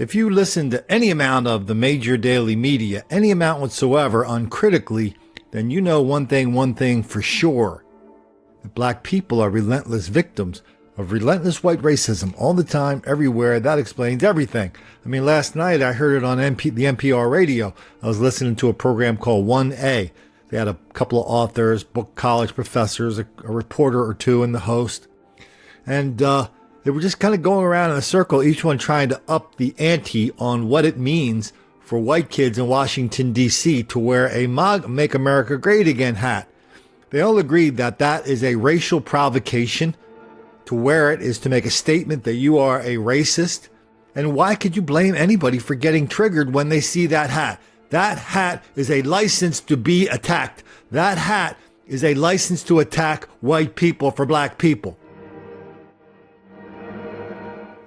If you listen to any amount of the major daily media, any amount whatsoever, uncritically, then you know one thing for sure. That black people are relentless victims of relentless white racism all the time, everywhere. That explains everything. I mean, last night I heard it on the NPR radio. I was listening to a program called 1A. They had a couple of authors, book college professors, a reporter or two, and the host. And they were just kind of going around in a circle, each one trying to up the ante on what it means for white kids in Washington, D.C. to wear a MAGA, Make America Great Again hat. They all agreed that that is a racial provocation. To wear it is to make a statement that you are a racist. And why could you blame anybody for getting triggered when they see that hat? That hat is a license to be attacked. That hat is a license to attack white people for black people.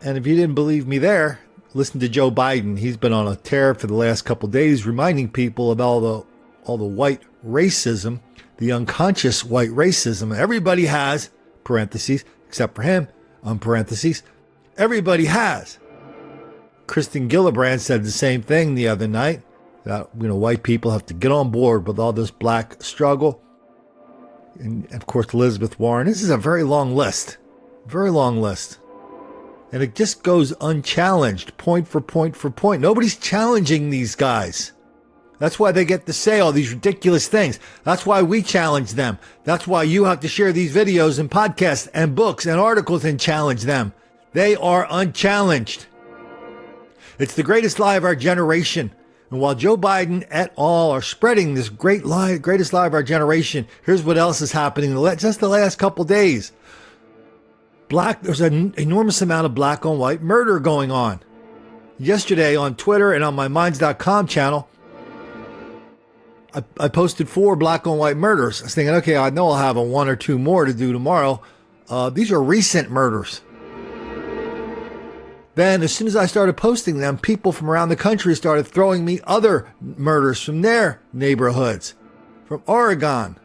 And if you didn't believe me there, listen to Joe Biden. He's been on a tear for the last couple of days, reminding people of all the white racism, the unconscious white racism everybody has, parentheses, except for him, parentheses, everybody has. Kristen Gillibrand said the same thing the other night, that, white people have to get on board with all this black struggle. And of course, Elizabeth Warren. This is a very long list. Very long list. And it just goes unchallenged, point for point for point. Nobody's challenging these guys. That's why they get to say all these ridiculous things. That's why we challenge them. That's why you have to share these videos and podcasts and books and articles and challenge them. They are unchallenged. It's the greatest lie of our generation. And while Joe Biden et al. Are spreading this great lie, greatest lie of our generation, here's what else is happening just the last couple days. There's an enormous amount of black on white murder going on. Yesterday on Twitter and on my Minds.com channel, I posted 4 black on white murders. I was thinking, okay, I know I'll have 1 or 2 more to do tomorrow. These are recent murders. Then, as soon as I started posting them, people from around the country started throwing me other murders from their neighborhoods. From Oregon,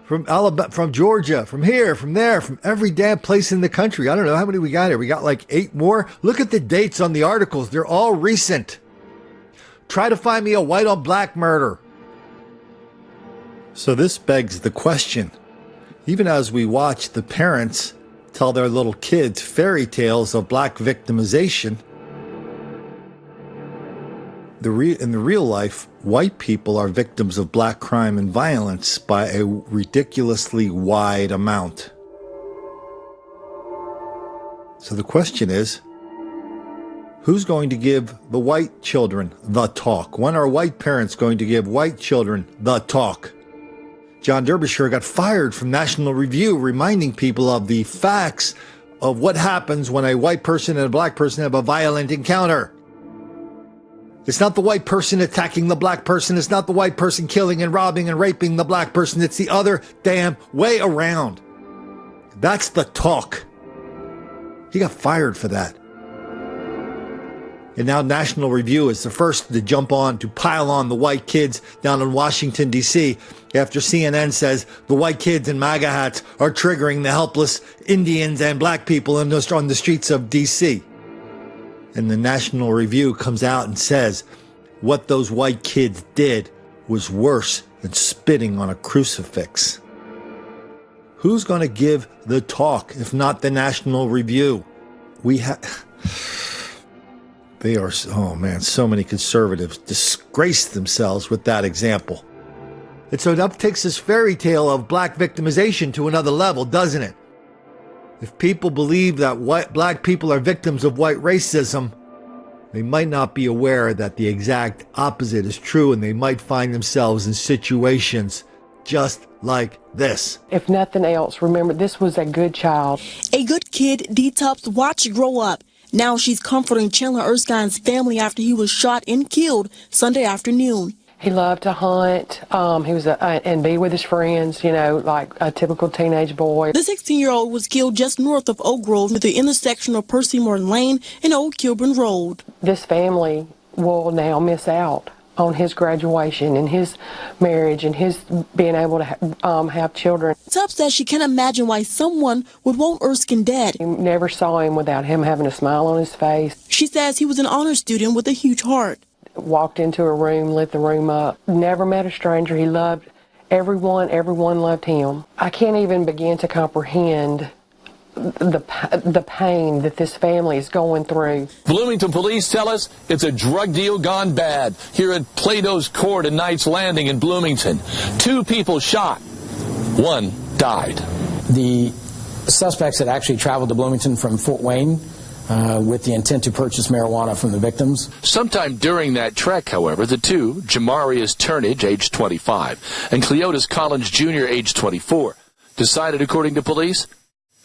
from Alabama, from Georgia, from here, from there, from every damn place in the country. I don't know how many we got here. We got like 8 more. Look at the dates on the articles. They're all recent. Try to find me a white on black murder. So this begs the question, even as we watch the parents tell their little kids fairy tales of black victimization, in the real life, white people are victims of black crime and violence by a ridiculously wide amount. So the question is, who's going to give the white children the talk? When are white parents going to give white children the talk? John Derbyshire got fired from National Review, reminding people of the facts of what happens when a white person and a black person have a violent encounter. It's not the white person attacking the black person. It's not the white person killing and robbing and raping the black person. It's the other damn way around. That's the talk. He got fired for that. And now National Review is the first to jump on, to pile on the white kids down in Washington, D.C. after CNN says the white kids in MAGA hats are triggering the helpless Indians and black people on the streets of D.C. And the National Review comes out and says what those white kids did was worse than spitting on a crucifix. Who's going to give the talk if not the National Review? They are, oh man, so many conservatives disgrace themselves with that example. And so that takes this fairy tale of black victimization to another level, doesn't it? If people believe that black people are victims of white racism, they might not be aware that the exact opposite is true, and they might find themselves in situations just like this. If nothing else, remember, this was a good child. A good kid D-Tup's watched grow up. Now she's comforting Chandler Erskine's family after he was shot and killed Sunday afternoon. He loved to hunt. He was and be with his friends, like a typical teenage boy. The 16-year-old was killed just north of Oak Grove at the intersection of Percy Morton Lane and Old Kilburn Road. This family will now miss out on his graduation and his marriage and his being able to have children. Tubbs says she can't imagine why someone would want Erskine dead. You never saw him without him having a smile on his face. She says he was an honor student with a huge heart. Walked into a room, lit the room up, never met a stranger. He loved everyone, everyone loved him. I can't even begin to comprehend the pain that this family is going through. Bloomington police tell us it's a drug deal gone bad here at Plato's Court in Knights Landing in Bloomington. 2 people shot. 1 died. The suspects had actually traveled to Bloomington from Fort Wayne with the intent to purchase marijuana from the victims. Sometime during that trek, however, the 2, Jamarius Turnage, age 25, and Cleotis Collins Jr., age 24, decided, according to police,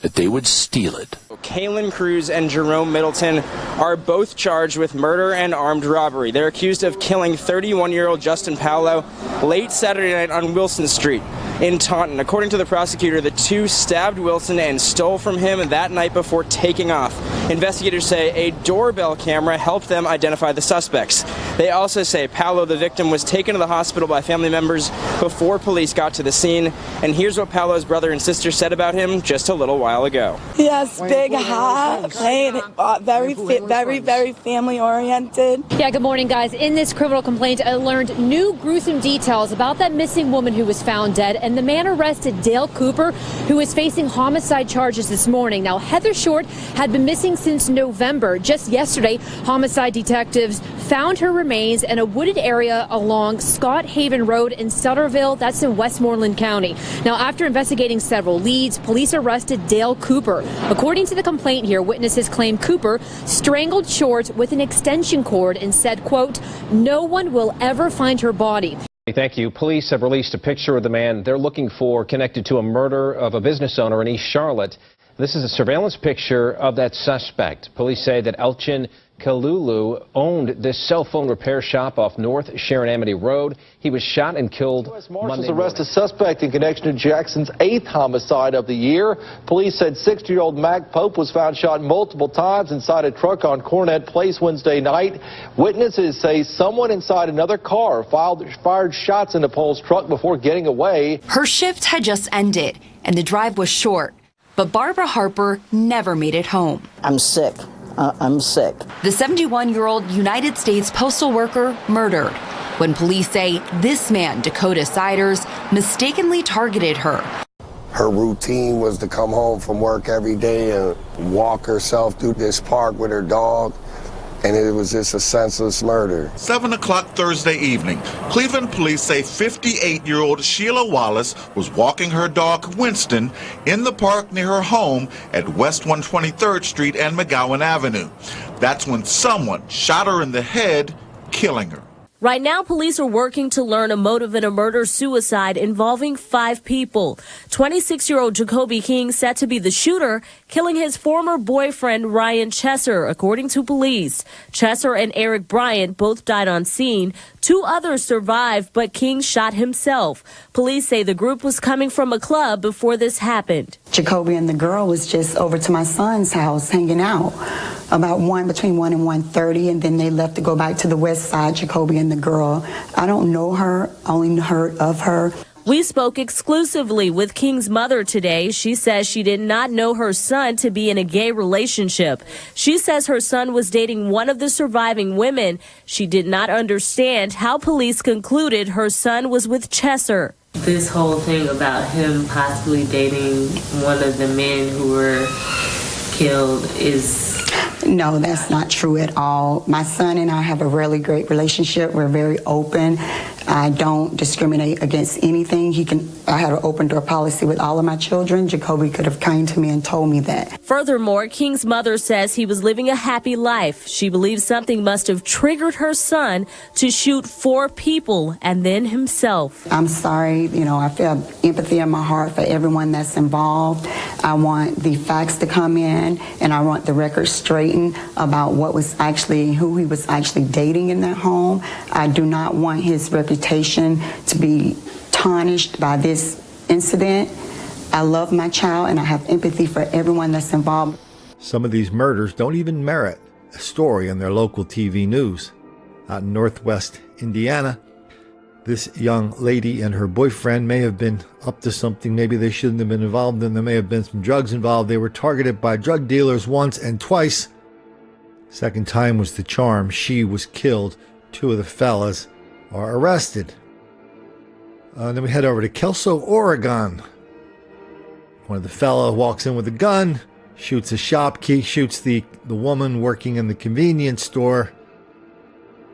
that they would steal it. Kaylin Cruz and Jerome Middleton are both charged with murder and armed robbery. They're accused of killing 31-year-old Justin Paolo late Saturday night on Wilson Street in Taunton. According to the prosecutor, the 2 stabbed Wilson and stole from him that night before taking off. Investigators say a doorbell camera helped them identify the suspects. They also say Paolo, the victim, was taken to the hospital by family members before police got to the scene. And here's what Paolo's brother and sister said about him just a little while ago. Yes, big, hot, clean, very family oriented. Yeah, good morning, guys. In this criminal complaint, I learned new gruesome details about that missing woman who was found dead and the man arrested, Dale Cooper, who is facing homicide charges this morning. Now, Heather Short had been missing since November. Just yesterday, homicide detectives found her remains in a wooded area along Scott Haven Road in Sutterville. That's in Westmoreland County. Now, after investigating several leads, police arrested Dale Cooper. According to the complaint here, witnesses claim Cooper strangled Short with an extension cord and said, quote, "No one will ever find her body." Thank you. Police have released a picture of the man they're looking for connected to a murder of a business owner in East Charlotte. This is a surveillance picture of that suspect. Police say that Elchin Kalulu owned this cell phone repair shop off North Sharon Amity Road. He was shot and killed U.S. Marshals arrest a suspect in connection to Jackson's 8th homicide of the year. Police said 60-year-old Mac Pope was found shot multiple times inside a truck on Cornett Place Wednesday night. Witnesses say someone inside another car fired shots into Pole's truck before getting away. Her shift had just ended, and the drive was short. But Barbara Harper never made it home. I'm sick. I'm sick. The 71-year-old United States postal worker murdered when police say this man, Dakota Siders, mistakenly targeted her. Her routine was to come home from work every day and walk herself through this park with her dog, and it was just a senseless murder. 7 o'clock Thursday evening, Cleveland police say 58-year-old Sheila Wallace was walking her dog Winston in the park near her home at West 123rd Street and McGowan Avenue. That's when someone shot her in the head, killing her. Right now, police are working to learn a motive in a murder-suicide involving 5 people. 26-year-old Jacoby King said to be the shooter, killing his former boyfriend Ryan Chesser, according to police. Chesser and Eric Bryant both died on scene. 2 others survived, but King shot himself. Police say the group was coming from a club before this happened. Jacoby and the girl was just over to my son's house hanging out about between 1 and 1:30, and then they left to go back to the west side, Jacoby and the girl. I don't know her, only heard of her. We spoke exclusively with King's mother today. She says she did not know her son to be in a gay relationship. She says her son was dating one of the surviving women. She did not understand how police concluded her son was with Chesser. This whole thing about him possibly dating one of the men who were killed is... No, that's not true at all. My son and I have a really great relationship. We're very open. I don't discriminate against anything. I had an open door policy with all of my children. Jacoby could have come to me and told me that. Furthermore, King's mother says he was living a happy life. She believes something must have triggered her son to shoot 4 people and then himself. I'm sorry. I feel empathy in my heart for everyone that's involved. I want the facts to come in, and I want the record straightened about who he was actually dating in that home. I do not want his reputation to be tarnished by this incident. I love my child, and I have empathy for everyone that's involved. Some of these murders don't even merit a story on their local TV news. Out in Northwest Indiana. This young lady and her boyfriend may have been up to something. Maybe they shouldn't have been involved, and there may have been some drugs involved. They were targeted by drug dealers once and twice. Second time was the charm. She was killed. Two of the fellas are arrested. Then we head over to Kelso, Oregon. One of the fella walks in with a gun, shoots a shopkeep, shoots the woman working in the convenience store.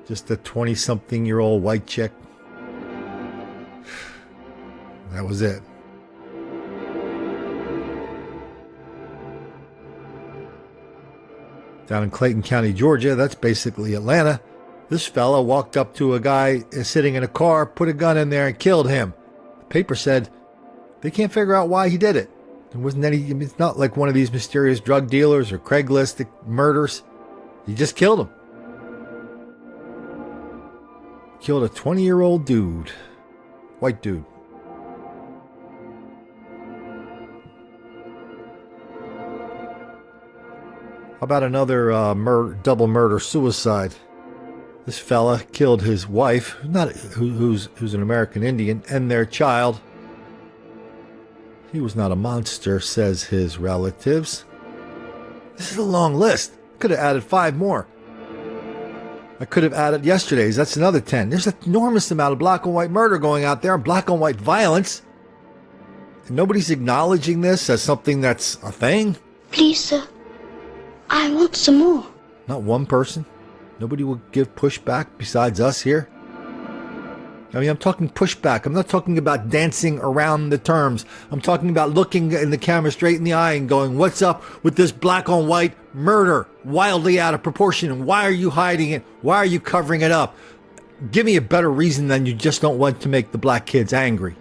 Just a 20-something-year-old white chick. That was it. Down in Clayton County, Georgia, that's basically Atlanta. This fella walked up to a guy sitting in a car, put a gun in there, and killed him. The paper said they can't figure out why he did it. There wasn't any. It's not like one of these mysterious drug dealers or Craigslist murders. He just killed him. Killed a 20-year-old dude, white dude. How about another double murder suicide? This fella killed his wife, who's an American Indian, and their child. He was not a monster, says his relatives. This is a long list. Could have added 5 more. I could have added yesterday's. That's another 10. There's an enormous amount of black and white murder going out there, and black and white violence. And nobody's acknowledging this as something that's a thing. Please, sir. I want some more. Not one person. Nobody will give pushback besides us here. I mean, I'm talking pushback. I'm not talking about dancing around the terms. I'm talking about looking in the camera straight in the eye and going, what's up with this black on white murder? Wildly out of proportion. And why are you hiding it? Why are you covering it up? Give me a better reason than you just don't want to make the black kids angry.